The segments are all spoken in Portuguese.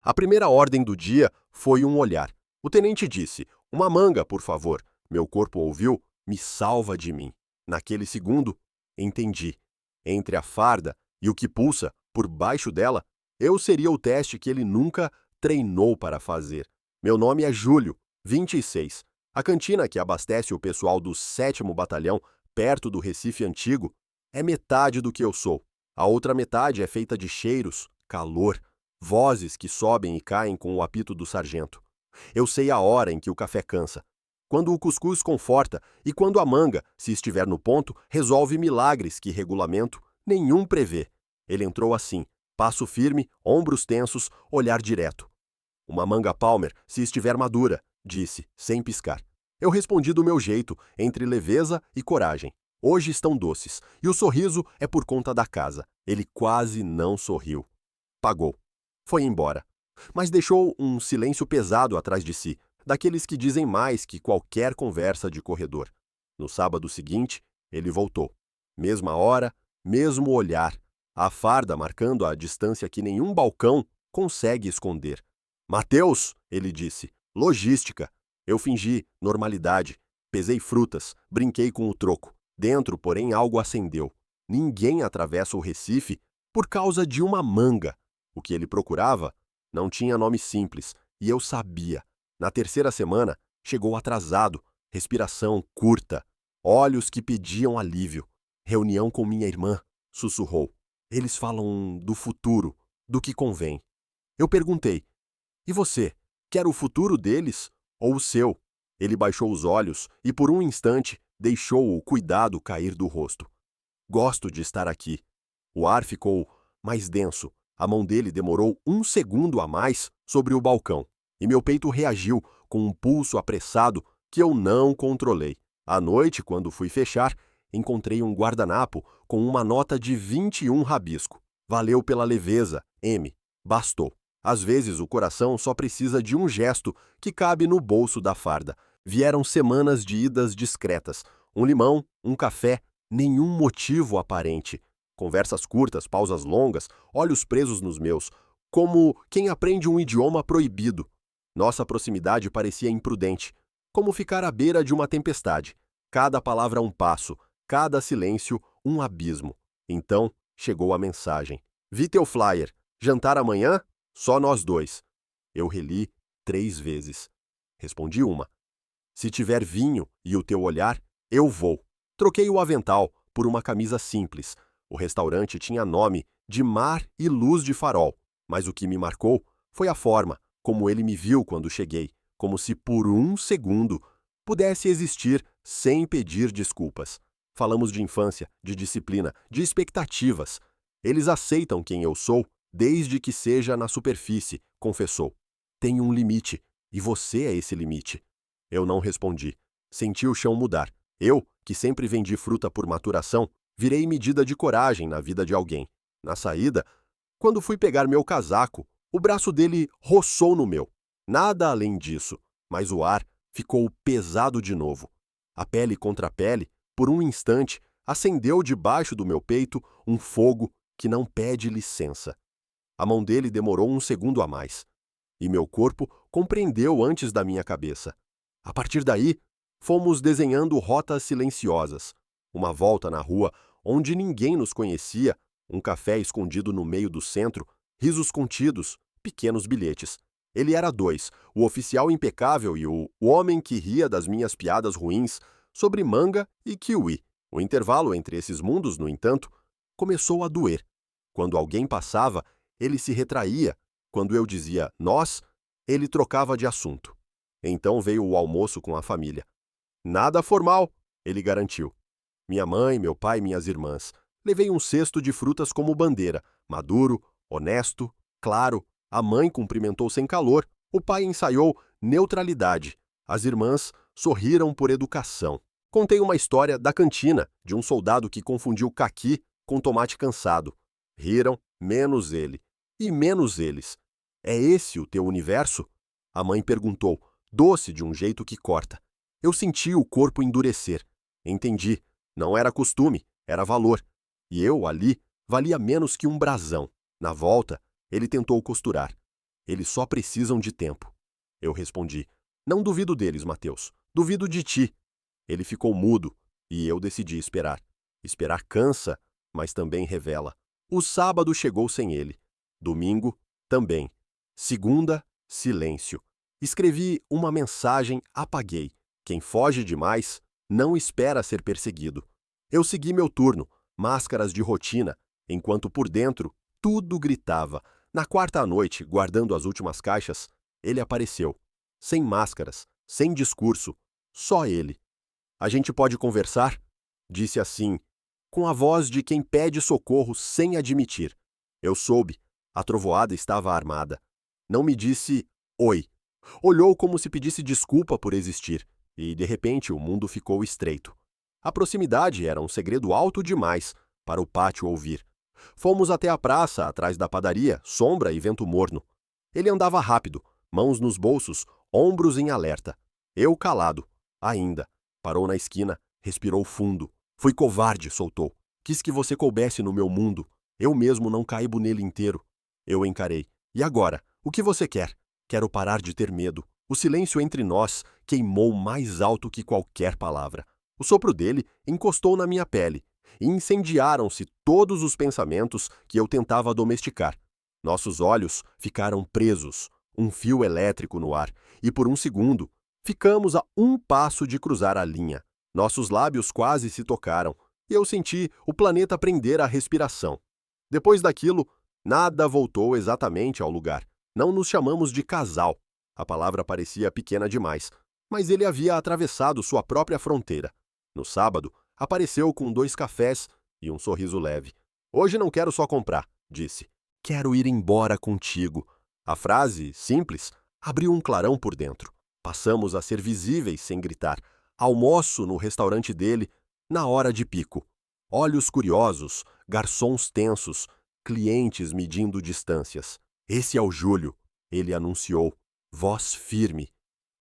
A primeira ordem do dia foi um olhar. O tenente disse: "Uma manga, por favor." Meu corpo ouviu: "Me salva de mim." Naquele segundo, entendi. Entre a farda e o que pulsa por baixo dela, eu seria o teste que ele nunca treinou para fazer. Meu nome é Júlio, 26. A cantina que abastece o pessoal do 7º Batalhão, perto do Recife Antigo, é metade do que eu sou. A outra metade é feita de cheiros, calor, vozes que sobem e caem com o apito do sargento. Eu sei a hora em que o café cansa, quando o cuscuz conforta e quando a manga, se estiver no ponto, resolve milagres que regulamento nenhum prevê. Ele entrou assim, passo firme, ombros tensos, olhar direto. "Uma manga Palmer, se estiver madura", disse, sem piscar. Eu respondi do meu jeito, entre leveza e coragem. "Hoje estão doces, e o sorriso é por conta da casa." Ele quase não sorriu. Pagou. Foi embora. Mas deixou um silêncio pesado atrás de si, daqueles que dizem mais que qualquer conversa de corredor. No sábado seguinte, ele voltou. Mesma hora, mesmo olhar, a farda marcando a distância que nenhum balcão consegue esconder. "Mateus", ele disse, "logística." Eu fingi normalidade, pesei frutas, brinquei com o troco. Dentro, porém, algo acendeu. Ninguém atravessa o Recife por causa de uma manga. O que ele procurava não tinha nome simples, e eu sabia. Na terceira semana, chegou atrasado, respiração curta, olhos que pediam alívio. "Reunião com minha irmã", sussurrou. "Eles falam do futuro, do que convém." Eu perguntei: "E você, quer o futuro deles ou o seu?" Ele baixou os olhos e, por um instante, deixou o cuidado cair do rosto. "Gosto de estar aqui." O ar ficou mais denso. A mão dele demorou um segundo a mais sobre o balcão, e meu peito reagiu com um pulso apressado que eu não controlei. À noite, quando fui fechar, encontrei um guardanapo com uma nota de 21 rabisco. "Valeu pela leveza, M." Bastou. Às vezes o coração só precisa de um gesto que cabe no bolso da farda. Vieram semanas de idas discretas. Um limão, um café, nenhum motivo aparente. Conversas curtas, pausas longas, olhos presos nos meus, como quem aprende um idioma proibido. Nossa proximidade parecia imprudente, como ficar à beira de uma tempestade. Cada palavra um passo, cada silêncio um abismo. Então chegou a mensagem: "Vi teu flyer. Jantar amanhã? Só nós dois." Eu reli 3 vezes. Respondi uma: "Se tiver vinho e o teu olhar, eu vou." Troquei o avental por uma camisa simples. O restaurante tinha nome de Mar e Luz de Farol, mas o que me marcou foi a forma como ele me viu quando cheguei, como se por um segundo pudesse existir sem pedir desculpas. Falamos de infância, de disciplina, de expectativas. Eles aceitam quem eu sou, desde que seja na superfície, confessou. "Tem um limite, e você é esse limite." Eu não respondi. Senti o chão mudar. Eu, que sempre vendi fruta por maturação, virei medida de coragem na vida de alguém. Na saída, quando fui pegar meu casaco, o braço dele roçou no meu. Nada além disso, mas o ar ficou pesado de novo. A pele contra a pele, por um instante, acendeu debaixo do meu peito um fogo que não pede licença. A mão dele demorou um segundo a mais, e meu corpo compreendeu antes da minha cabeça. A partir daí, fomos desenhando rotas silenciosas. Uma volta na rua onde ninguém nos conhecia, um café escondido no meio do centro, risos contidos, pequenos bilhetes. Ele era 2, o oficial impecável e o homem que ria das minhas piadas ruins sobre manga e kiwi. O intervalo entre esses mundos, no entanto, começou a doer. Quando alguém passava, ele se retraía. Quando eu dizia "nós", ele trocava de assunto. Então veio o almoço com a família. "Nada formal", ele garantiu. Minha mãe, meu pai, minhas irmãs. Levei um cesto de frutas como bandeira, maduro, honesto, claro. A mãe cumprimentou sem calor, o pai ensaiou neutralidade. As irmãs sorriram por educação. Contei uma história da cantina, de um soldado que confundiu caqui com tomate cansado. Riram, menos ele. E menos eles. "É esse o teu universo?" A mãe perguntou, doce de um jeito que corta. Eu senti o corpo endurecer. Entendi. Não era costume, era valor. E eu, ali, valia menos que um brasão. Na volta, ele tentou costurar. Eles só precisam de tempo. Eu respondi: não duvido deles, Mateus. Duvido de ti. Ele ficou mudo e eu decidi esperar. Esperar cansa, mas também revela. O sábado chegou sem ele. Domingo, também. Segunda, silêncio. Escrevi uma mensagem, apaguei. Quem foge demais não espera ser perseguido. Eu segui meu turno, máscaras de rotina, enquanto por dentro tudo gritava. Na quarta à noite, guardando as últimas caixas, ele apareceu. Sem máscaras, sem discurso, só ele. A gente pode conversar? Disse assim, com a voz de quem pede socorro sem admitir. Eu soube. A trovoada estava armada. Não me disse oi. Olhou como se pedisse desculpa por existir, e de repente o mundo ficou estreito. A proximidade era um segredo alto demais para o pátio ouvir. Fomos até a praça, atrás da padaria, sombra e vento morno. Ele andava rápido, mãos nos bolsos, ombros em alerta. Eu calado, ainda. Parou na esquina, respirou fundo. Fui covarde, soltou. Quis que você coubesse no meu mundo. Eu mesmo não caibo nele inteiro. Eu encarei. E agora? O que você quer? Quero parar de ter medo. O silêncio entre nós queimou mais alto que qualquer palavra. O sopro dele encostou na minha pele e incendiaram-se todos os pensamentos que eu tentava domesticar. Nossos olhos ficaram presos, um fio elétrico no ar, e por um segundo ficamos a um passo de cruzar a linha. Nossos lábios quase se tocaram e eu senti o planeta prender a respiração. Depois daquilo, nada voltou exatamente ao lugar. Não nos chamamos de casal. A palavra parecia pequena demais, mas ele havia atravessado sua própria fronteira. No sábado, apareceu com 2 cafés e um sorriso leve. Hoje não quero só comprar, disse. Quero ir embora contigo. A frase, simples, abriu um clarão por dentro. Passamos a ser visíveis sem gritar. Almoço no restaurante dele, na hora de pico. Olhos curiosos, garçons tensos, clientes medindo distâncias. Esse é o Júlio, ele anunciou. Voz firme.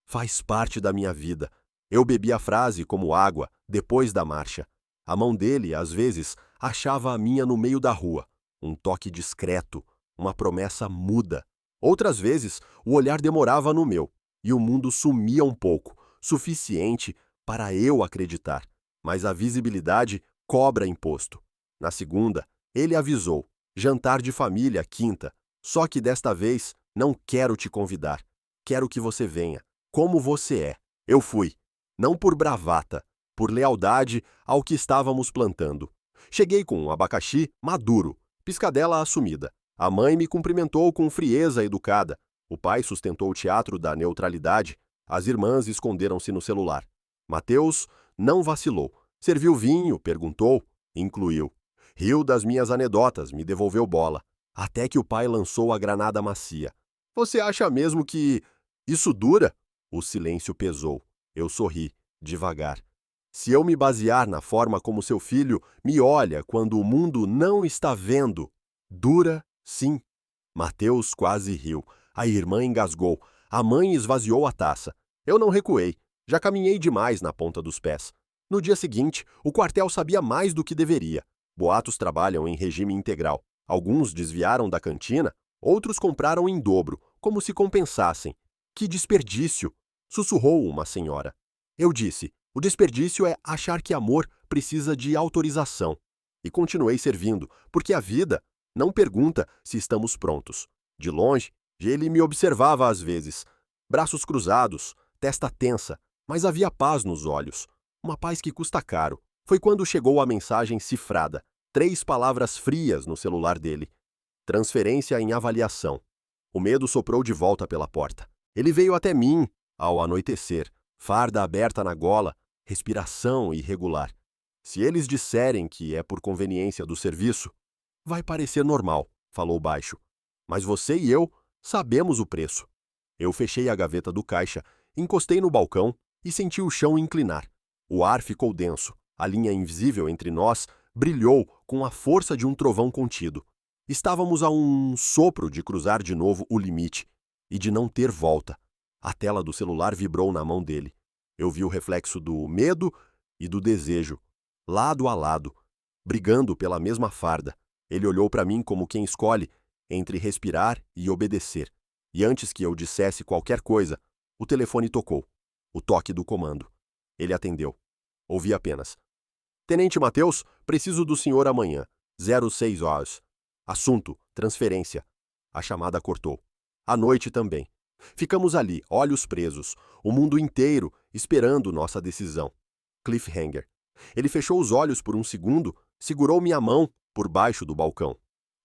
Faz parte da minha vida. Eu bebi a frase como água, depois da marcha. A mão dele, às vezes, achava a minha no meio da rua. Um toque discreto, uma promessa muda. Outras vezes, o olhar demorava no meu, e o mundo sumia um pouco, suficiente para eu acreditar. Mas a visibilidade cobra imposto. Na segunda, ele avisou. Jantar de família, quinta. Só que desta vez, não quero te convidar. Quero que você venha, como você é. Eu fui. Não por bravata, por lealdade ao que estávamos plantando. Cheguei com um abacaxi maduro, piscadela assumida. A mãe me cumprimentou com frieza educada. O pai sustentou o teatro da neutralidade. As irmãs esconderam-se no celular. Mateus não vacilou. Serviu vinho, perguntou, incluiu. Riu das minhas anedotas, me devolveu bola. Até que o pai lançou a granada macia. Você acha mesmo que isso dura? O silêncio pesou. Eu sorri, devagar. Se eu me basear na forma como seu filho me olha quando o mundo não está vendo, dura, sim. Mateus quase riu. A irmã engasgou. A mãe esvaziou a taça. Eu não recuei. Já caminhei demais na ponta dos pés. No dia seguinte, o quartel sabia mais do que deveria. Boatos trabalham em regime integral. Alguns desviaram da cantina, outros compraram em dobro, como se compensassem. Que desperdício! Sussurrou uma senhora. Eu disse, o desperdício é achar que amor precisa de autorização. E continuei servindo, porque a vida não pergunta se estamos prontos. De longe, ele me observava às vezes. Braços cruzados, testa tensa, mas havia paz nos olhos. Uma paz que custa caro. Foi quando chegou a mensagem cifrada. 3 palavras frias no celular dele. Transferência em avaliação. O medo soprou de volta pela porta. Ele veio até mim, ao anoitecer, farda aberta na gola, respiração irregular. Se eles disserem que é por conveniência do serviço, vai parecer normal, falou baixo. Mas você e eu sabemos o preço. Eu fechei a gaveta do caixa, encostei no balcão e senti o chão inclinar. O ar ficou denso. A linha invisível entre nós brilhou com a força de um trovão contido. Estávamos a um sopro de cruzar de novo o limite e de não ter volta. A tela do celular vibrou na mão dele. Eu vi o reflexo do medo e do desejo, lado a lado, brigando pela mesma farda. Ele olhou para mim como quem escolhe entre respirar e obedecer. E antes que eu dissesse qualquer coisa, o telefone tocou. O toque do comando. Ele atendeu. Ouvi apenas: Tenente Mateus, preciso do senhor amanhã. 06 horas. Assunto: transferência. A chamada cortou. À noite também. Ficamos ali, olhos presos, o mundo inteiro esperando nossa decisão. Cliffhanger. Ele fechou os olhos por um segundo, segurou minha mão por baixo do balcão.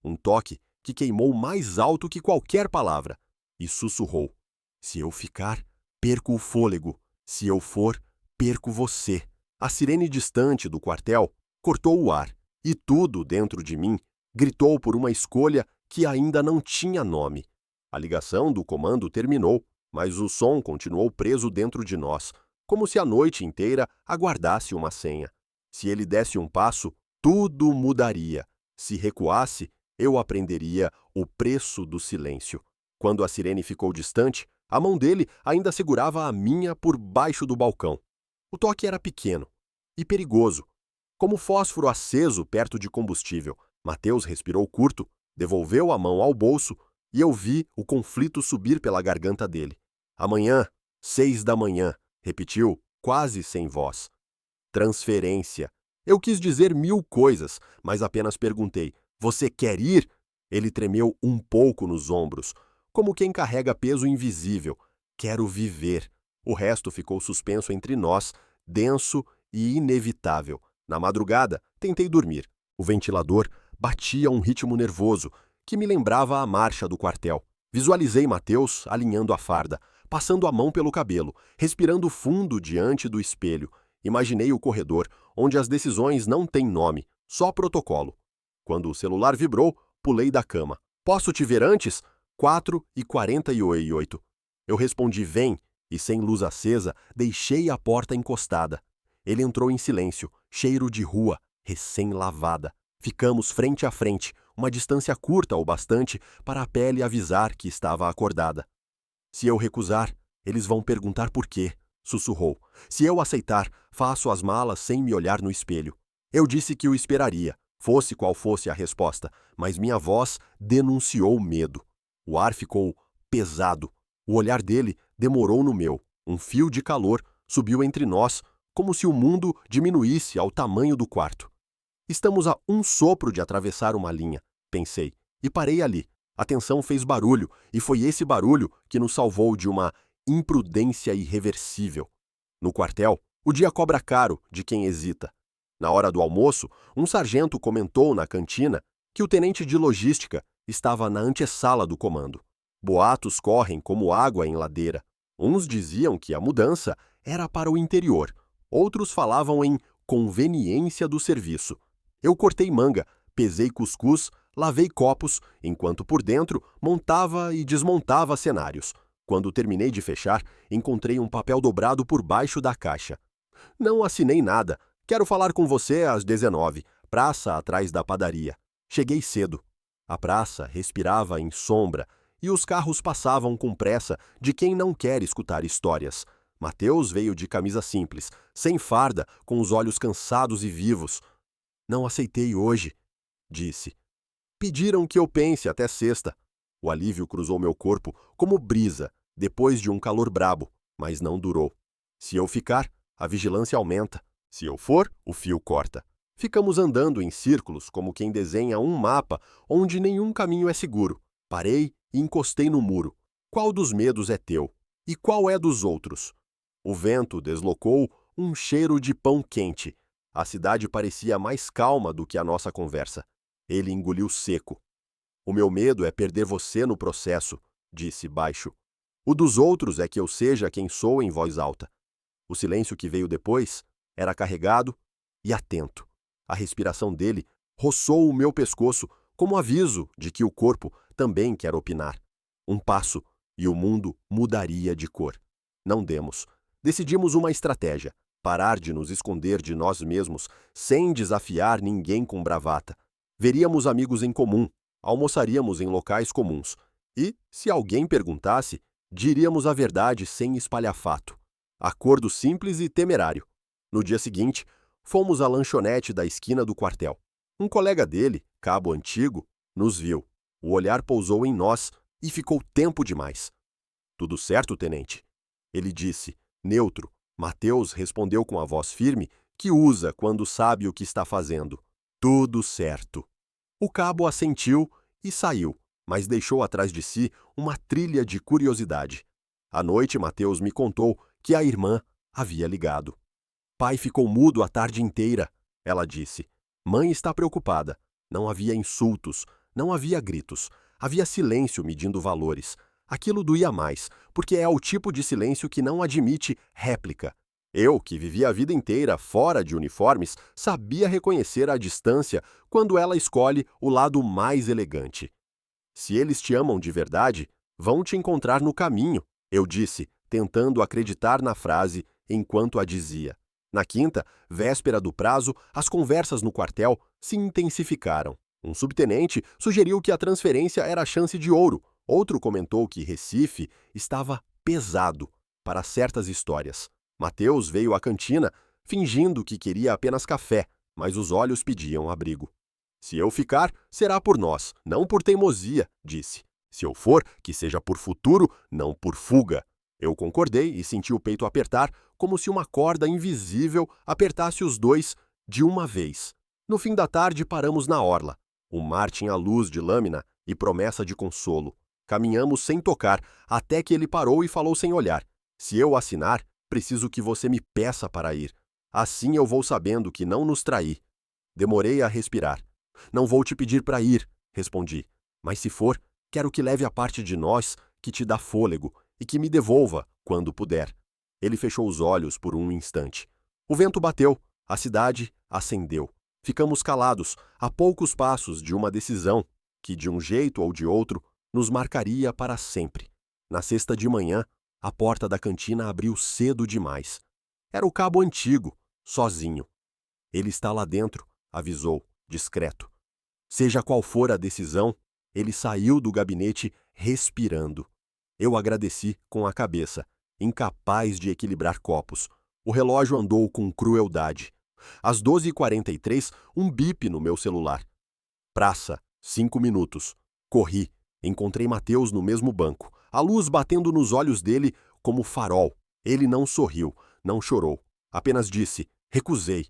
Um toque que queimou mais alto que qualquer palavra. E sussurrou: Se eu ficar, perco o fôlego. Se eu for, perco você. A sirene distante do quartel cortou o ar, e tudo dentro de mim gritou por uma escolha que ainda não tinha nome. A ligação do comando terminou, mas o som continuou preso dentro de nós, como se a noite inteira aguardasse uma senha. Se ele desse um passo, tudo mudaria. Se recuasse, eu aprenderia o preço do silêncio. Quando a sirene ficou distante, a mão dele ainda segurava a minha por baixo do balcão. O toque era pequeno e perigoso, como fósforo aceso perto de combustível. Mateus respirou curto, devolveu a mão ao bolso e eu vi o conflito subir pela garganta dele. Amanhã, 6 da manhã, repetiu, quase sem voz. Transferência. Eu quis dizer 1000 coisas, mas apenas perguntei: Você quer ir? Ele tremeu um pouco nos ombros, como quem carrega peso invisível. Quero viver. O resto ficou suspenso entre nós, denso e inevitável. Na madrugada, tentei dormir. O ventilador batia um ritmo nervoso, que me lembrava a marcha do quartel. Visualizei Mateus alinhando a farda, passando a mão pelo cabelo, respirando fundo diante do espelho. Imaginei o corredor, onde as decisões não têm nome, só protocolo. Quando o celular vibrou, pulei da cama. Posso te ver antes? 4h48. Eu respondi: Vem, e sem luz acesa, deixei a porta encostada. Ele entrou em silêncio, cheiro de rua, recém-lavada. Ficamos frente a frente, uma distância curta o bastante para a pele avisar que estava acordada. Se eu recusar, eles vão perguntar por quê, sussurrou. Se eu aceitar, faço as malas sem me olhar no espelho. Eu disse que o esperaria, fosse qual fosse a resposta, mas minha voz denunciou medo. O ar ficou pesado. O olhar dele demorou no meu. Um fio de calor subiu entre nós, como se o mundo diminuísse ao tamanho do quarto. Estamos a um sopro de atravessar uma linha, pensei, e parei ali. A tensão fez barulho, e foi esse barulho que nos salvou de uma imprudência irreversível. No quartel, o dia cobra caro de quem hesita. Na hora do almoço, um sargento comentou na cantina que o tenente de logística estava na antessala do comando. Boatos correm como água em ladeira. Uns diziam que a mudança era para o interior, outros falavam em conveniência do serviço. Eu cortei manga, pesei cuscuz, lavei copos, enquanto por dentro montava e desmontava cenários. Quando terminei de fechar, encontrei um papel dobrado por baixo da caixa. Não assinei nada. Quero falar com você às 19h, praça atrás da padaria. Cheguei cedo. A praça respirava em sombra e os carros passavam com pressa de quem não quer escutar histórias. Mateus veio de camisa simples, sem farda, com os olhos cansados e vivos. Não aceitei hoje, disse. Pediram que eu pense até sexta. O alívio cruzou meu corpo como brisa, depois de um calor brabo, mas não durou. Se eu ficar, a vigilância aumenta. Se eu for, o fio corta. Ficamos andando em círculos como quem desenha um mapa onde nenhum caminho é seguro. Parei e encostei no muro. Qual dos medos é teu? E qual é dos outros? O vento deslocou um cheiro de pão quente. A cidade parecia mais calma do que a nossa conversa. Ele engoliu seco. O meu medo é perder você no processo, disse baixo. O dos outros é que eu seja quem sou em voz alta. O silêncio que veio depois era carregado e atento. A respiração dele roçou o meu pescoço como aviso de que o corpo também quer opinar. Um passo e o mundo mudaria de cor. Não demos. Decidimos uma estratégia. Parar de nos esconder de nós mesmos sem desafiar ninguém com bravata. Veríamos amigos em comum, almoçaríamos em locais comuns. E, se alguém perguntasse, diríamos a verdade sem espalhafato. Acordo simples e temerário. No dia seguinte, fomos à lanchonete da esquina do quartel. Um colega dele, cabo antigo, nos viu. O olhar pousou em nós e ficou tempo demais. Tudo certo, tenente? Ele disse, neutro. Mateus respondeu com a voz firme que usa quando sabe o que está fazendo. Tudo certo. O cabo assentiu e saiu, mas deixou atrás de si uma trilha de curiosidade. À noite, Mateus me contou que a irmã havia ligado. Pai ficou mudo a tarde inteira, ela disse. Mãe está preocupada. Não havia insultos, não havia gritos. Havia silêncio medindo valores. Aquilo doía mais, porque é o tipo de silêncio que não admite réplica. Eu, que vivia a vida inteira fora de uniformes, sabia reconhecer a distância quando ela escolhe o lado mais elegante. Se eles te amam de verdade, vão te encontrar no caminho, eu disse, tentando acreditar na frase enquanto a dizia. Na quinta, véspera do prazo, as conversas no quartel se intensificaram. Um subtenente sugeriu que a transferência era a chance de ouro. Outro comentou que Recife estava pesado para certas histórias. Mateus veio à cantina, fingindo que queria apenas café, mas os olhos pediam abrigo. Se eu ficar, será por nós, não por teimosia, disse. Se eu for, que seja por futuro, não por fuga. Eu concordei e senti o peito apertar, como se uma corda invisível apertasse os dois de uma vez. No fim da tarde, paramos na orla. O mar tinha luz de lâmina e promessa de consolo. Caminhamos sem tocar, até que ele parou e falou sem olhar. Se eu assinar, preciso que você me peça para ir. Assim eu vou sabendo que não nos traí. Demorei a respirar. Não vou te pedir para ir, respondi. Mas se for, quero que leve a parte de nós que te dá fôlego e que me devolva quando puder. Ele fechou os olhos por um instante. O vento bateu, a cidade acendeu. Ficamos calados, a poucos passos de uma decisão que, de um jeito ou de outro, nos marcaria para sempre. Na sexta de manhã, a porta da cantina abriu cedo demais. Era o cabo antigo, sozinho. Ele está lá dentro, avisou, discreto. Seja qual for a decisão, ele saiu do gabinete respirando. Eu agradeci com a cabeça, incapaz de equilibrar copos. O relógio andou com crueldade. Às 12h43, um bip no meu celular. Praça, 5 minutos. Corri. Encontrei Mateus no mesmo banco, a luz batendo nos olhos dele como farol. Ele não sorriu, não chorou. Apenas disse, recusei.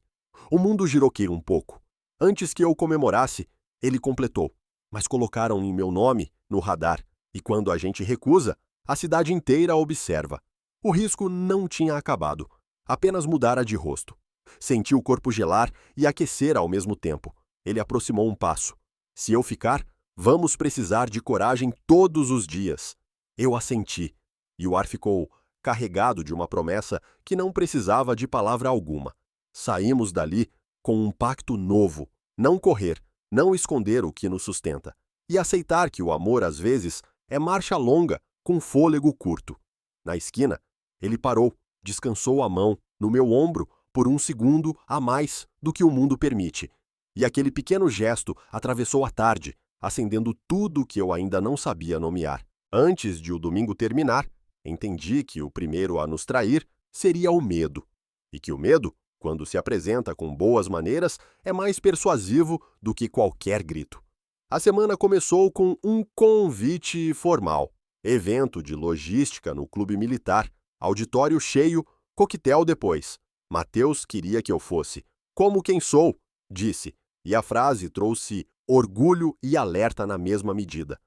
O mundo giroqueou um pouco. Antes que eu comemorasse, ele completou. Mas colocaram em meu nome no radar. E quando a gente recusa, a cidade inteira observa. O risco não tinha acabado. Apenas mudara de rosto. Senti o corpo gelar e aquecer ao mesmo tempo. Ele aproximou um passo. Se eu ficar, vamos precisar de coragem todos os dias. Eu assenti. E o ar ficou carregado de uma promessa que não precisava de palavra alguma. Saímos dali com um pacto novo. Não correr, não esconder o que nos sustenta. E aceitar que o amor, às vezes, é marcha longa, com fôlego curto. Na esquina, ele parou, descansou a mão no meu ombro por um segundo a mais do que o mundo permite. E aquele pequeno gesto atravessou a tarde, acendendo tudo o que eu ainda não sabia nomear. Antes de o domingo terminar, entendi que o primeiro a nos trair seria o medo. E que o medo, quando se apresenta com boas maneiras, é mais persuasivo do que qualquer grito. A semana começou com um convite formal. Evento de logística no clube militar, auditório cheio, coquetel depois. Mateus queria que eu fosse. Como quem sou, disse, e a frase trouxe orgulho e alerta na mesma medida.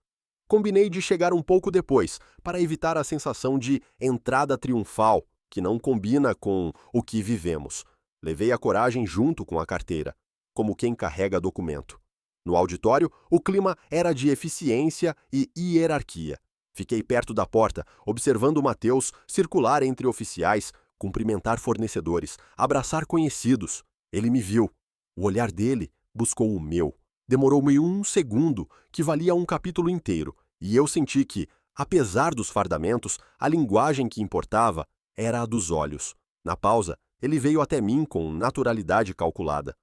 Combinei de chegar um pouco depois, para evitar a sensação de entrada triunfal, que não combina com o que vivemos. Levei a coragem junto com a carteira, como quem carrega documento. No auditório, o clima era de eficiência e hierarquia. Fiquei perto da porta, observando Mateus circular entre oficiais, cumprimentar fornecedores, abraçar conhecidos. Ele me viu. O olhar dele buscou o meu. Demorou-me um segundo, que valia um capítulo inteiro, e eu senti que, apesar dos fardamentos, a linguagem que importava era a dos olhos. Na pausa, ele veio até mim com naturalidade calculada.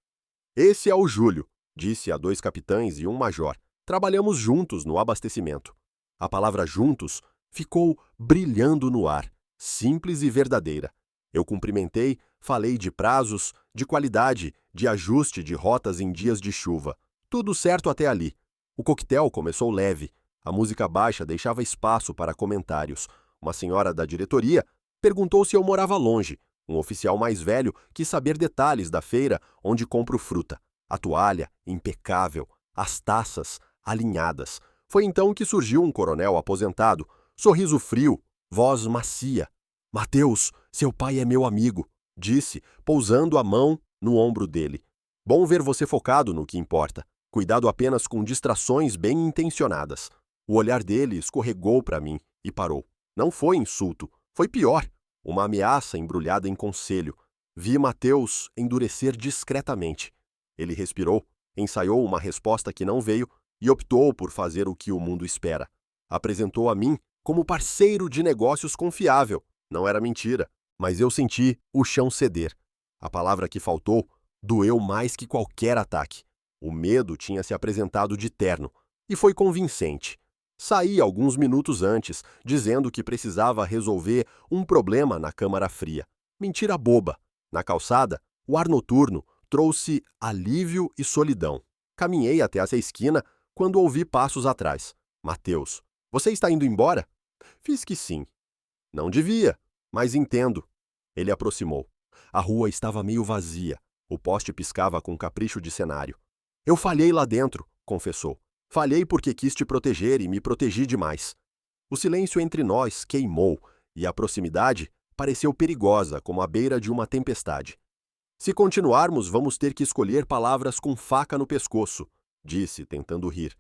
Esse é o Júlio, disse a 2 capitães e um major. Trabalhamos juntos no abastecimento. A palavra juntos ficou brilhando no ar, simples e verdadeira. Eu cumprimentei, falei de prazos, de qualidade, de ajuste de rotas em dias de chuva. Tudo certo até ali. O coquetel começou leve. A música baixa deixava espaço para comentários. Uma senhora da diretoria perguntou se eu morava longe. Um oficial mais velho quis saber detalhes da feira onde compro fruta. A toalha, impecável. As taças, alinhadas. Foi então que surgiu um coronel aposentado. Sorriso frio, voz macia. Mateus, seu pai é meu amigo, disse, pousando a mão no ombro dele. Bom ver você focado no que importa. Cuidado apenas com distrações bem intencionadas. O olhar dele escorregou para mim e parou. Não foi insulto, foi pior. Uma ameaça embrulhada em conselho. Vi Mateus endurecer discretamente. Ele respirou, ensaiou uma resposta que não veio e optou por fazer o que o mundo espera. Apresentou a mim como parceiro de negócios confiável. Não era mentira, mas eu senti o chão ceder. A palavra que faltou doeu mais que qualquer ataque. O medo tinha se apresentado de terno e foi convincente. Saí alguns minutos antes, dizendo que precisava resolver um problema na Câmara Fria. Mentira boba. Na calçada, o ar noturno trouxe alívio e solidão. Caminhei até essa esquina quando ouvi passos atrás. Mateus, você está indo embora? Fiz que sim. Não devia, mas entendo. Ele aproximou. A rua estava meio vazia. O poste piscava com capricho de cenário. Eu falhei lá dentro, confessou. Falhei porque quis te proteger e me protegi demais. O silêncio entre nós queimou e a proximidade pareceu perigosa, como a beira de uma tempestade. Se continuarmos, vamos ter que escolher palavras com faca no pescoço, disse, tentando rir.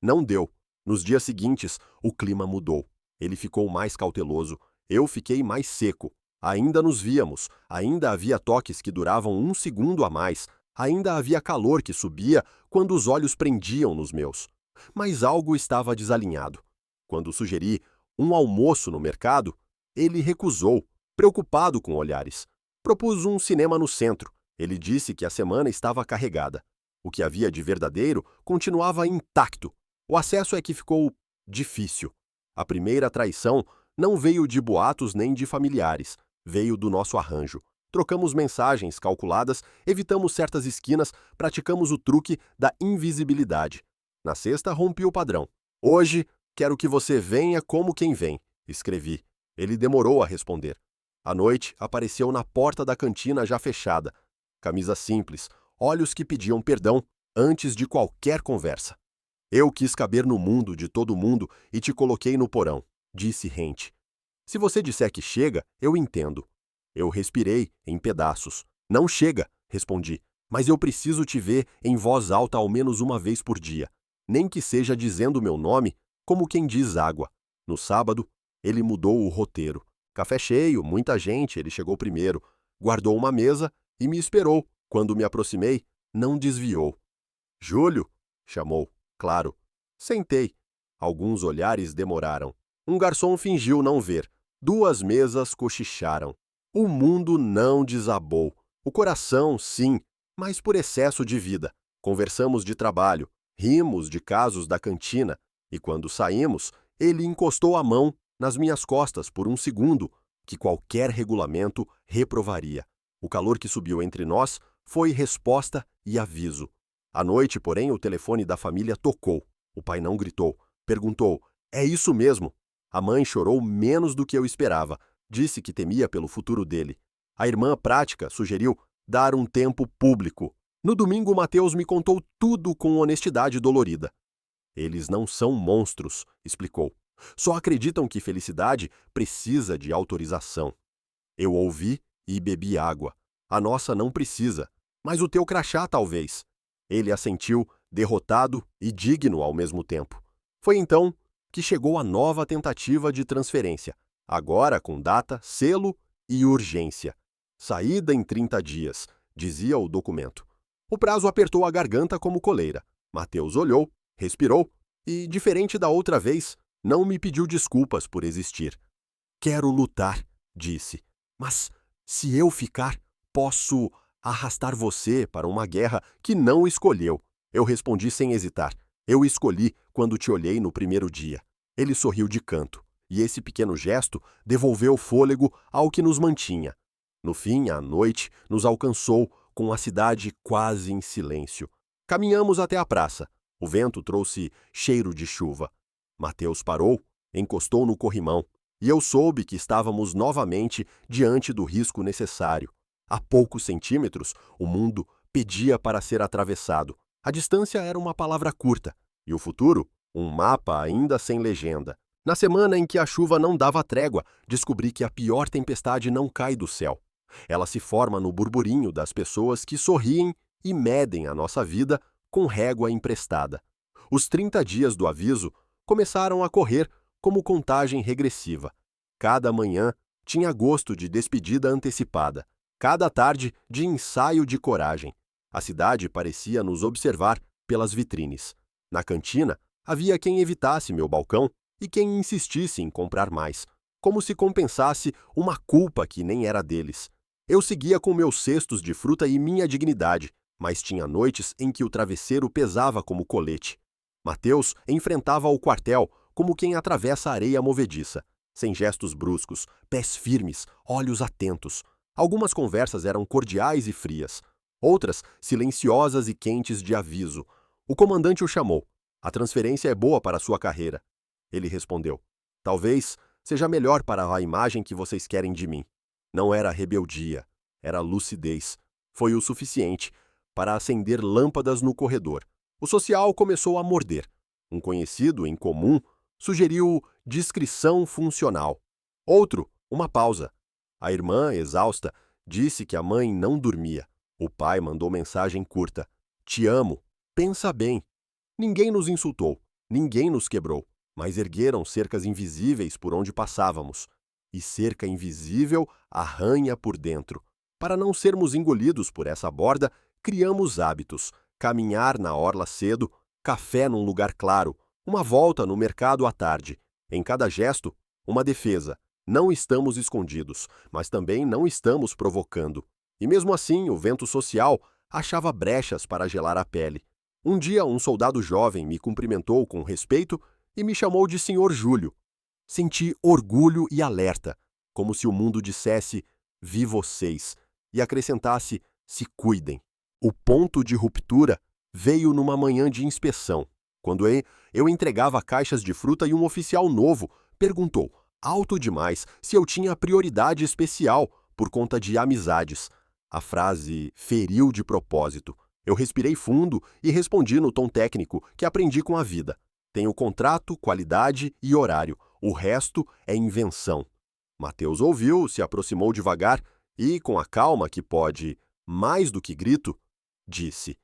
Não deu. Nos dias seguintes, o clima mudou. Ele ficou mais cauteloso. Eu fiquei mais seco. Ainda nos víamos, ainda havia toques que duravam 1 segundo a mais, ainda havia calor que subia quando os olhos prendiam nos meus. Mas algo estava desalinhado. Quando sugeri um almoço no mercado, ele recusou, preocupado com olhares. Propus um cinema no centro. Ele disse que a semana estava carregada. O que havia de verdadeiro continuava intacto. O acesso é que ficou difícil. A primeira traição não veio de boatos nem de familiares. Veio do nosso arranjo. Trocamos mensagens calculadas, evitamos certas esquinas, praticamos o truque da invisibilidade. Na sexta, rompi o padrão. Hoje, quero que você venha como quem vem, escrevi. Ele demorou a responder. À noite, apareceu na porta da cantina já fechada. Camisa simples, olhos que pediam perdão antes de qualquer conversa. Eu quis caber no mundo de todo mundo e te coloquei no porão, disse rente. Se você disser que chega, eu entendo. Eu respirei em pedaços. Não chega, respondi, mas eu preciso te ver em voz alta ao menos uma vez por dia. Nem que seja dizendo meu nome, como quem diz água. No sábado, ele mudou o roteiro. Café cheio, muita gente, ele chegou primeiro. Guardou uma mesa e me esperou. Quando me aproximei, não desviou. Júlio, chamou, claro. Sentei. Alguns olhares demoraram. Um garçom fingiu não ver. 2 mesas cochicharam. O mundo não desabou. O coração, sim, mas por excesso de vida. Conversamos de trabalho, rimos de casos da cantina, e quando saímos, ele encostou a mão nas minhas costas por um segundo, que qualquer regulamento reprovaria. O calor que subiu entre nós foi resposta e aviso. À noite, porém, o telefone da família tocou. O pai não gritou. Perguntou, é isso mesmo? A mãe chorou menos do que eu esperava. Disse que temia pelo futuro dele. A irmã prática sugeriu dar um tempo público. No domingo, Mateus me contou tudo com honestidade dolorida. Eles não são monstros, explicou. Só acreditam que felicidade precisa de autorização. Eu ouvi e bebi água. A nossa não precisa, mas o teu crachá talvez. Ele assentiu, derrotado e digno ao mesmo tempo. Foi então que chegou a nova tentativa de transferência, agora com data, selo e urgência. Saída em 30 dias, dizia o documento. O prazo apertou a garganta como coleira. Mateus olhou, respirou e, diferente da outra vez, não me pediu desculpas por existir. Quero lutar, disse, mas se eu ficar, posso arrastar você para uma guerra que não escolheu. Eu respondi sem hesitar. Eu escolhi quando te olhei no primeiro dia. Ele sorriu de canto, e esse pequeno gesto devolveu fôlego ao que nos mantinha. No fim, a noite nos alcançou com a cidade quase em silêncio. Caminhamos até a praça. O vento trouxe cheiro de chuva. Mateus parou, encostou no corrimão, e eu soube que estávamos novamente diante do risco necessário. A poucos centímetros, o mundo pedia para ser atravessado. A distância era uma palavra curta, e o futuro, um mapa ainda sem legenda. Na semana em que a chuva não dava trégua, descobri que a pior tempestade não cai do céu. Ela se forma no burburinho das pessoas que sorriem e medem a nossa vida com régua emprestada. Os 30 dias do aviso começaram a correr como contagem regressiva. Cada manhã tinha gosto de despedida antecipada, cada tarde de ensaio de coragem. A cidade parecia nos observar pelas vitrines. Na cantina, havia quem evitasse meu balcão e quem insistisse em comprar mais, como se compensasse uma culpa que nem era deles. Eu seguia com meus cestos de fruta e minha dignidade, mas tinha noites em que o travesseiro pesava como colete. Mateus enfrentava o quartel como quem atravessa a areia movediça, sem gestos bruscos, pés firmes, olhos atentos. Algumas conversas eram cordiais e frias, outras silenciosas e quentes de aviso. O comandante o chamou. A transferência é boa para a sua carreira. Ele respondeu. Talvez seja melhor para a imagem que vocês querem de mim. Não era rebeldia, era lucidez. Foi o suficiente para acender lâmpadas no corredor. O social começou a morder. Um conhecido em comum sugeriu discrição funcional. Outro, uma pausa. A irmã, exausta, disse que a mãe não dormia. O pai mandou mensagem curta. Te amo. Pensa bem. Ninguém nos insultou, ninguém nos quebrou, mas ergueram cercas invisíveis por onde passávamos. E cerca invisível arranha por dentro. Para não sermos engolidos por essa borda, criamos hábitos. Caminhar na orla cedo, café num lugar claro, uma volta no mercado à tarde. Em cada gesto, uma defesa. Não estamos escondidos, mas também não estamos provocando. E mesmo assim, o vento social achava brechas para gelar a pele. Um dia, um soldado jovem me cumprimentou com respeito e me chamou de Senhor Júlio. Senti orgulho e alerta, como se o mundo dissesse, vi vocês, e acrescentasse, se cuidem. O ponto de ruptura veio numa manhã de inspeção, quando eu entregava caixas de fruta e um oficial novo perguntou, alto demais, se eu tinha prioridade especial por conta de amizades. A frase feriu de propósito. Eu respirei fundo e respondi no tom técnico que aprendi com a vida. Tenho contrato, qualidade e horário. O resto é invenção. Mateus ouviu, se aproximou devagar e, com a calma que pode, mais do que grito, disse: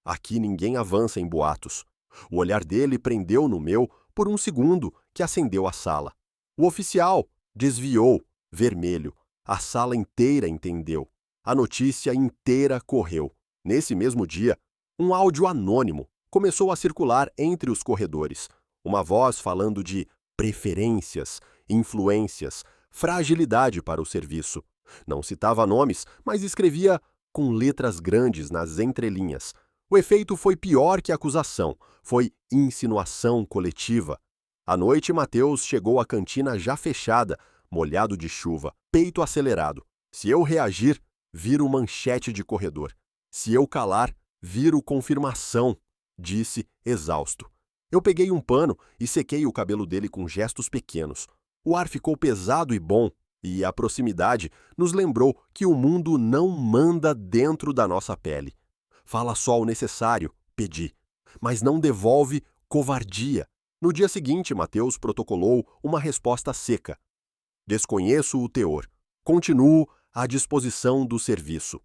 aqui ninguém avança em boatos. O olhar dele prendeu no meu por um segundo que acendeu a sala. O oficial desviou, vermelho. A sala inteira entendeu. A notícia inteira correu. Nesse mesmo dia, um áudio anônimo começou a circular entre os corredores. Uma voz falando de preferências, influências, fragilidade para o serviço. Não citava nomes, mas escrevia com letras grandes nas entrelinhas. O efeito foi pior que acusação, foi insinuação coletiva. À noite, Mateus chegou à cantina já fechada, molhado de chuva, peito acelerado. Se eu reagir, viro manchete de corredor. Se eu calar, viro confirmação, disse, exausto. Eu peguei um pano e sequei o cabelo dele com gestos pequenos. O ar ficou pesado e bom, e a proximidade nos lembrou que o mundo não manda dentro da nossa pele. Fala só o necessário, pedi, mas não devolve covardia. No dia seguinte, Mateus protocolou uma resposta seca. Desconheço o teor. Continuo à disposição do serviço.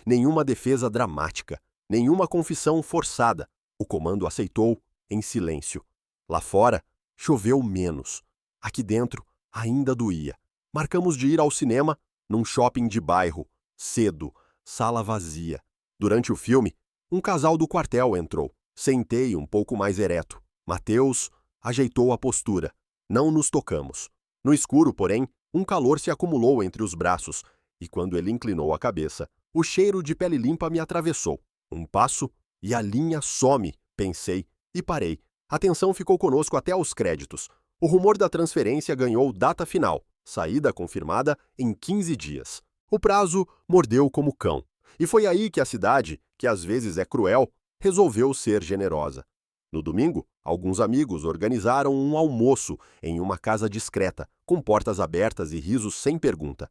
Nenhuma defesa dramática, nenhuma confissão forçada. O comando aceitou em silêncio. Lá fora, choveu menos. Aqui dentro, ainda doía. Marcamos de ir ao cinema num shopping de bairro, cedo, sala vazia. Durante o filme, um casal do quartel entrou. Sentei um pouco mais ereto. Mateus ajeitou a postura. Não nos tocamos. No escuro, porém, um calor se acumulou entre os braços, e quando ele inclinou a cabeça, o cheiro de pele limpa me atravessou. Um passo e a linha some, pensei, e parei. A tensão ficou conosco até aos créditos. O rumor da transferência ganhou data final, saída confirmada em 15 dias. O prazo mordeu como cão. E foi aí que a cidade, que às vezes é cruel, resolveu ser generosa. No domingo, Alguns amigos organizaram um almoço em uma casa discreta, com portas abertas e risos sem pergunta.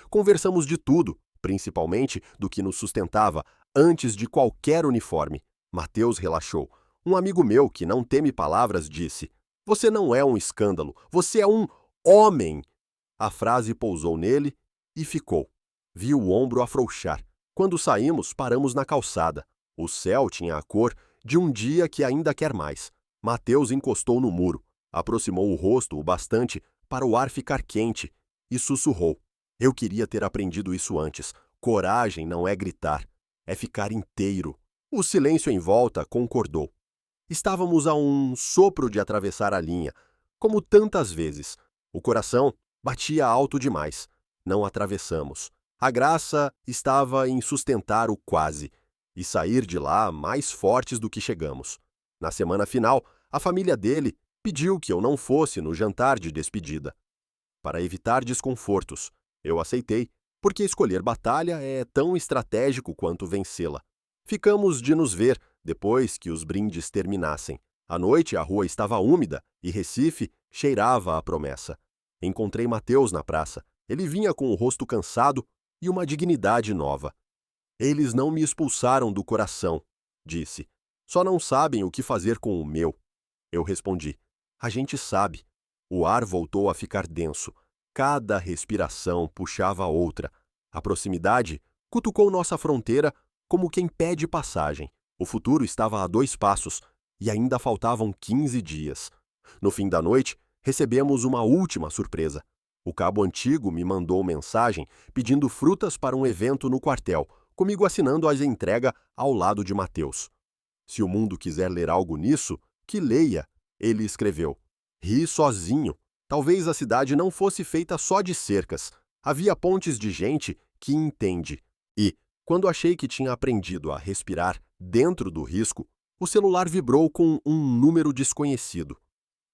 Conversamos de tudo, principalmente do que nos sustentava antes de qualquer uniforme. Mateus relaxou. Um amigo meu, que não teme palavras, disse: "Você não é um escândalo, você é um homem." A frase pousou nele e ficou. Vi o ombro afrouxar. Quando saímos, paramos na calçada. O céu tinha a cor de um dia que ainda quer mais. Mateus encostou no muro, aproximou o rosto o bastante para o ar ficar quente e sussurrou. Eu queria ter aprendido isso antes. Coragem não é gritar, é ficar inteiro. O silêncio em volta concordou. Estávamos a um sopro de atravessar a linha, como tantas vezes. O coração batia alto demais. Não atravessamos. A graça estava em sustentar o quase e sair de lá mais fortes do que chegamos. Na semana final, a família dele pediu que eu não fosse no jantar de despedida. Para evitar desconfortos, eu aceitei, porque escolher batalha é tão estratégico quanto vencê-la. Ficamos de nos ver depois que os brindes terminassem. À noite, a rua estava úmida e Recife cheirava a promessa. Encontrei Mateus na praça. Ele vinha com o rosto cansado e uma dignidade nova. Eles não me expulsaram do coração, disse. Só não sabem o que fazer com o meu. Eu respondi. A gente sabe. O ar voltou a ficar denso. Cada respiração puxava outra. A proximidade cutucou nossa fronteira como quem pede passagem. O futuro estava a 2 passos e ainda faltavam 15 dias. No fim da noite, recebemos uma última surpresa. O cabo antigo me mandou mensagem pedindo frutas para um evento no quartel, comigo assinando as entrega ao lado de Mateus. Se o mundo quiser ler algo nisso, que leia, ele escreveu. Ri sozinho. Talvez a cidade não fosse feita só de cercas. Havia pontes de gente que entende. E, quando achei que tinha aprendido a respirar dentro do risco, o celular vibrou com um número desconhecido.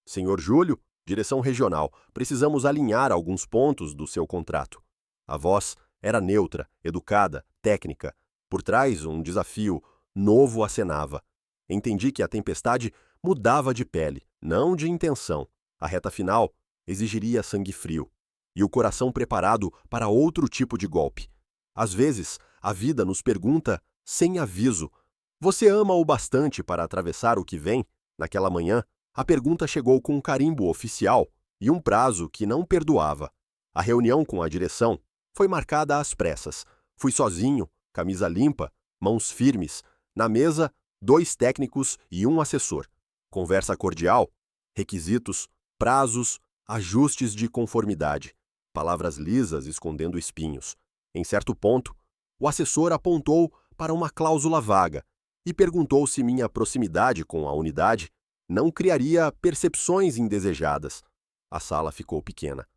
Senhor Júlio, direção regional, precisamos alinhar alguns pontos do seu contrato. A voz era neutra, educada, técnica. Por trás, um desafio novo acenava. Entendi que a tempestade mudava de pele, não de intenção. A reta final exigiria sangue frio e o coração preparado para outro tipo de golpe. Às vezes, a vida nos pergunta, sem aviso, você ama o bastante para atravessar o que vem? Naquela manhã, a pergunta chegou com um carimbo oficial e um prazo que não perdoava. A reunião com a direção foi marcada às pressas. Fui sozinho, camisa limpa, mãos firmes. Na mesa, 2 técnicos e um assessor. Conversa cordial, requisitos, prazos, ajustes de conformidade. Palavras lisas escondendo espinhos. Em certo ponto, o assessor apontou para uma cláusula vaga e perguntou se minha proximidade com a unidade não criaria percepções indesejadas. A sala ficou pequena.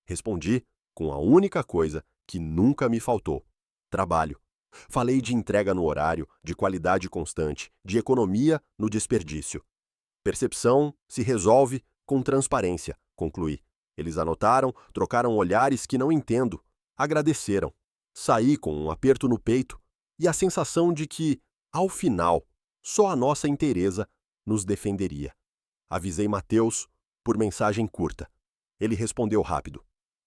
Respondi com a única coisa que nunca me faltou: trabalho. Falei de entrega no horário, de qualidade constante, de economia no desperdício. Percepção se resolve com transparência, concluí. Eles anotaram, trocaram olhares que não entendo, agradeceram. Saí com um aperto no peito e a sensação de que, ao final, só a nossa inteireza nos defenderia. Avisei Mateus por mensagem curta. Ele respondeu rápido.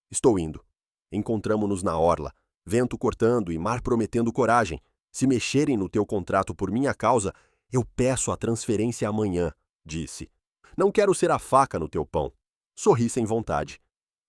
Estou indo. Encontramo-nos na orla, vento cortando e mar prometendo coragem. Se mexerem no teu contrato por minha causa, eu peço a transferência amanhã, disse. Não quero ser a faca no teu pão. Sorri sem vontade.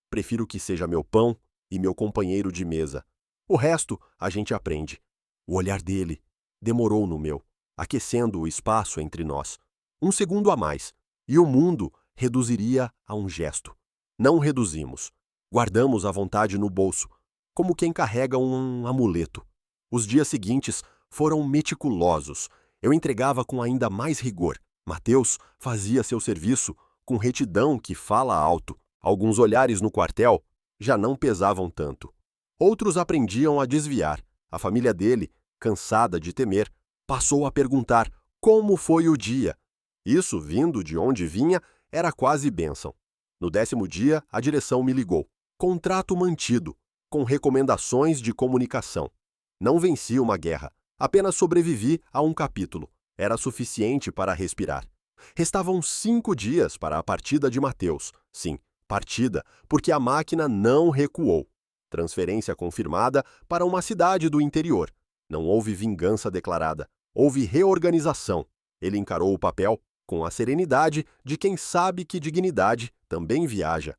Prefiro que seja meu pão e meu companheiro de mesa. O resto a gente aprende. O olhar dele demorou no meu, aquecendo o espaço entre nós. 1 segundo a mais, e o mundo reduziria a um gesto. Não reduzimos. Guardamos a vontade no bolso, como quem carrega um amuleto. Os dias seguintes foram meticulosos. Eu entregava com ainda mais rigor. Mateus fazia seu serviço com retidão que fala alto. Alguns olhares no quartel já não pesavam tanto. Outros aprendiam a desviar. A família dele, cansada de temer, passou a perguntar como foi o dia. Isso, vindo de onde vinha, era quase bênção. No 10º dia, a direção me ligou. Contrato mantido, com recomendações de comunicação. Não venci uma guerra, apenas sobrevivi a um capítulo. Era suficiente para respirar. Restavam 5 dias para a partida de Mateus. Sim, partida, porque a máquina não recuou. Transferência confirmada para uma cidade do interior. Não houve vingança declarada. Houve reorganização. Ele encarou o papel com a serenidade de quem sabe que dignidade também viaja.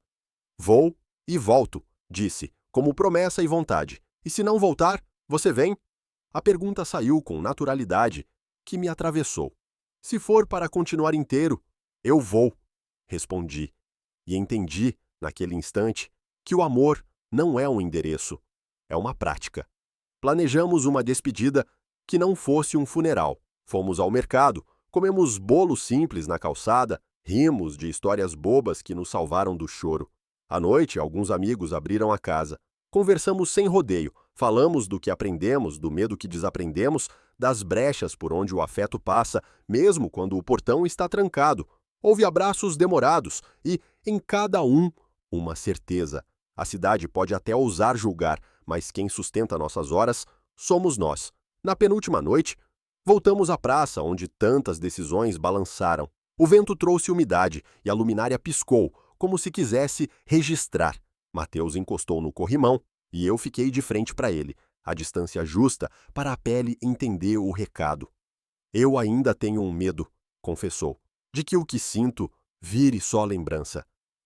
Vou e volto, disse, como promessa e vontade. E se não voltar, você vem? A pergunta saiu com naturalidade, que me atravessou. Se for para continuar inteiro, eu vou, respondi. E entendi, naquele instante, que o amor não é um endereço, é uma prática. Planejamos uma despedida que não fosse um funeral. Fomos ao mercado, comemos bolo simples na calçada, rimos de histórias bobas que nos salvaram do choro. À noite, alguns amigos abriram a casa. Conversamos sem rodeio, falamos do que aprendemos, do medo que desaprendemos, das brechas por onde o afeto passa, mesmo quando o portão está trancado. Houve abraços demorados e, em cada um, uma certeza. A cidade pode até ousar julgar, mas quem sustenta nossas horas somos nós. Na penúltima noite, voltamos à praça onde tantas decisões balançaram. O vento trouxe umidade e a luminária piscou, como se quisesse registrar. Mateus encostou no corrimão e eu fiquei de frente para ele, a distância justa para a pele entender o recado. Eu ainda tenho um medo, confessou, de que o que sinto vire só lembrança.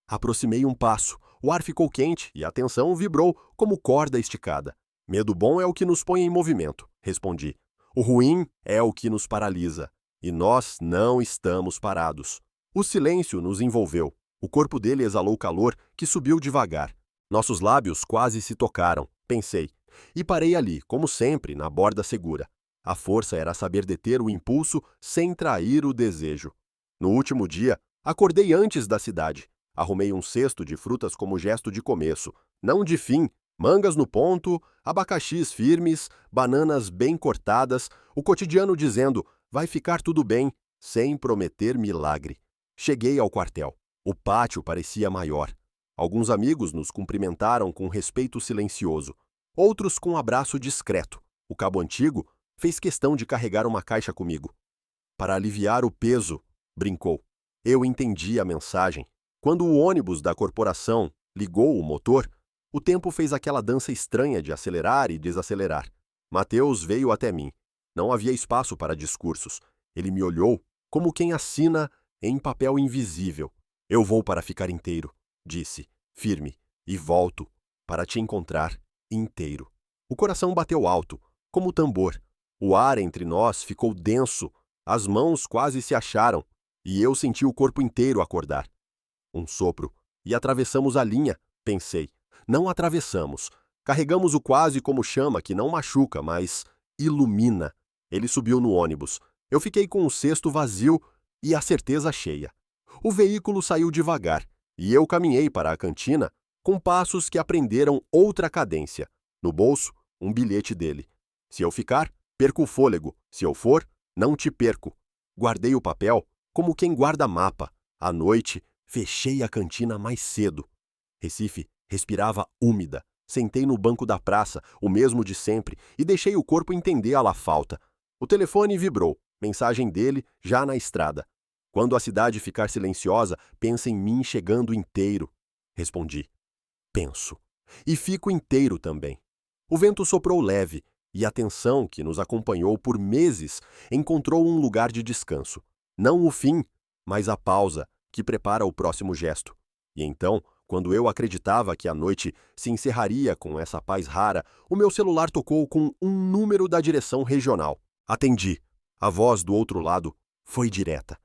Aproximei um passo, o ar ficou quente e a tensão vibrou como corda esticada. Medo bom é o que nos põe em movimento, respondi. O ruim é o que nos paralisa. E nós não estamos parados. O silêncio nos envolveu. O corpo dele exalou calor que subiu devagar. Nossos lábios quase se tocaram, pensei. E parei ali, como sempre, na borda segura. A força era saber deter o impulso sem trair o desejo. No último dia, acordei antes da cidade. Arrumei um cesto de frutas como gesto de começo, não de fim. Mangas no ponto, abacaxis firmes, bananas bem cortadas, o cotidiano dizendo, vai ficar tudo bem, sem prometer milagre. Cheguei ao quartel. O pátio parecia maior. Alguns amigos nos cumprimentaram com respeito silencioso, outros com um abraço discreto. O cabo antigo fez questão de carregar uma caixa comigo. Para aliviar o peso, brincou. Eu entendi a mensagem. Quando o ônibus da corporação ligou o motor, o tempo fez aquela dança estranha de acelerar e desacelerar. Mateus veio até mim. Não havia espaço para discursos. Ele me olhou como quem assina em papel invisível. Eu vou para ficar inteiro, disse, firme, e volto para te encontrar inteiro. O coração bateu alto, como tambor. O ar entre nós ficou denso, as mãos quase se acharam, e eu senti o corpo inteiro acordar. Um sopro, e atravessamos a linha, pensei. Não atravessamos. Carregamos o quase como chama que não machuca, mas ilumina. Ele subiu no ônibus. Eu fiquei com o cesto vazio e a certeza cheia. O veículo saiu devagar, e eu caminhei para a cantina com passos que aprenderam outra cadência. No bolso, um bilhete dele. Se eu ficar, perco o fôlego. Se eu for, não te perco. Guardei o papel como quem guarda mapa. À noite, fechei a cantina mais cedo. Recife respirava úmida. Sentei no banco da praça, o mesmo de sempre, e deixei o corpo entender a la falta. O telefone vibrou, mensagem dele já na estrada. Quando a cidade ficar silenciosa, pensa em mim chegando inteiro. Respondi. Penso. E fico inteiro também. O vento soprou leve, e a tensão que nos acompanhou por meses encontrou um lugar de descanso. Não o fim, mas a pausa que prepara o próximo gesto. E então, quando eu acreditava que a noite se encerraria com essa paz rara, o meu celular tocou com um número da direção regional. Atendi. A voz do outro lado foi direta.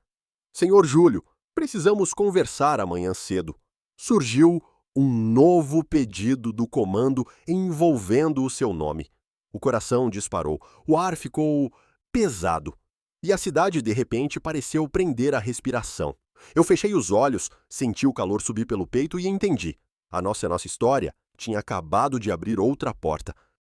Senhor Júlio, precisamos conversar amanhã cedo. Surgiu um novo pedido do comando envolvendo o seu nome. O coração disparou, o ar ficou pesado. E a cidade, de repente, pareceu prender a respiração. Eu fechei os olhos, senti o calor subir pelo peito e entendi. A nossa história tinha acabado de abrir outra porta.